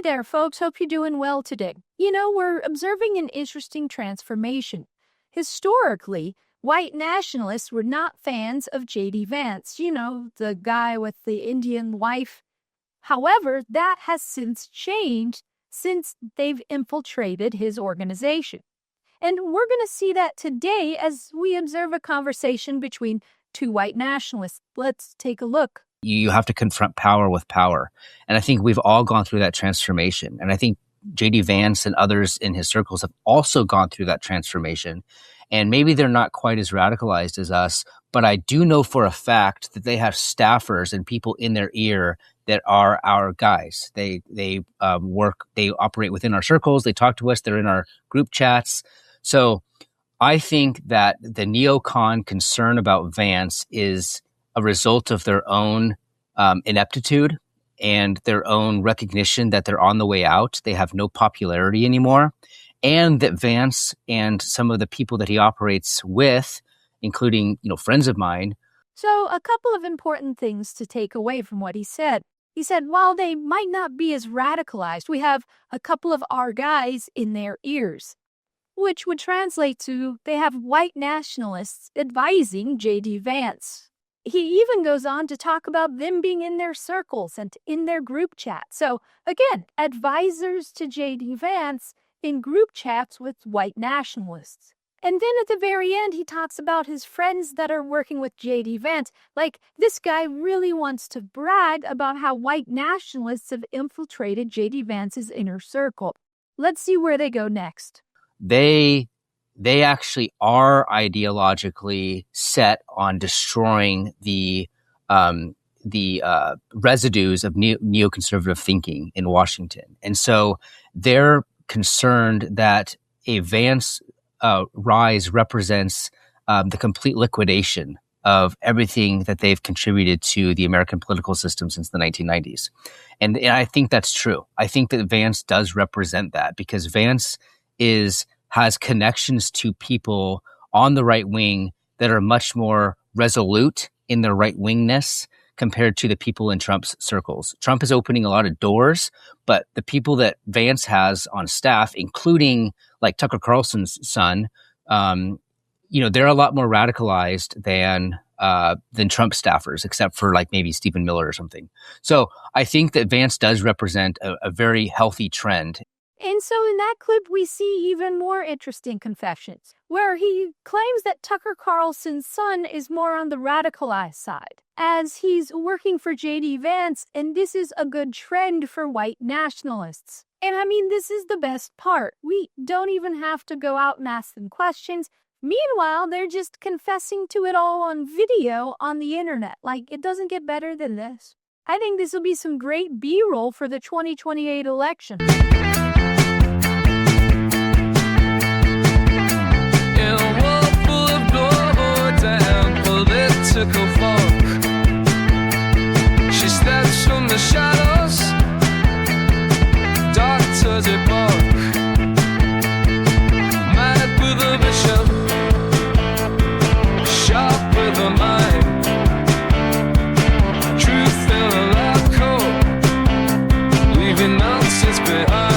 Hey there, folks. Hope you're doing well today. We're observing an interesting transformation. Historically, white nationalists were not fans of JD Vance, the guy with the Indian wife. However, that has since changed since they've infiltrated his organization. And we're going to see that today as we observe a conversation between two white nationalists. Let's take a look. You have to confront power with power. And I think we've all gone through that transformation. And I think JD Vance and others in his circles have also gone through that transformation. And maybe they're not quite as radicalized as us, but I do know for a fact that they have staffers and people in their ear that are our guys. They operate within our circles. They talk to us. They're in our group chats. So I think that the neocon concern about Vance is a result of their own ineptitude and their own recognition that they're on the way out. They have no popularity anymore. And that Vance and some of the people that he operates with, including, friends of mine. So a couple of important things to take away from what he said. He said, while they might not be as radicalized, we have a couple of our guys in their ears, which would translate to they have white nationalists advising JD Vance. He even goes on to talk about them being in their circles and in their group chat. So again, advisors to JD Vance in group chats with white nationalists. And then at the very end, he talks about his friends that are working with JD Vance. Like, this guy really wants to brag about how white nationalists have infiltrated JD Vance's inner circle. Let's see where they go next. They actually are ideologically set on destroying the residues of neoconservative thinking in Washington. And so they're concerned that a Vance rise represents the complete liquidation of everything that they've contributed to the American political system since the 1990s. And I think that's true. I think that Vance does represent that because Vance has connections to people on the right wing that are much more resolute in their right wingness compared to the people in Trump's circles. Trump is opening a lot of doors, but the people that Vance has on staff, including like Tucker Carlson's son, they're a lot more radicalized than Trump staffers, except for like maybe Stephen Miller or something. So I think that Vance does represent a very healthy trend. And so in that clip, we see even more interesting confessions, where he claims that Tucker Carlson's son is more on the radicalized side, as he's working for JD Vance, and this is a good trend for white nationalists. And I mean, this is the best part. We don't even have to go out and ask them questions. Meanwhile, they're just confessing to it all on video on the internet. Like, it doesn't get better than this. I think this will be some great B-roll for the 2028 election. Political folk. She steps from the shadows, dark to the book. Mad with a bishop, sharp with a mind. Truth in a lab coat, leaving nonsense behind.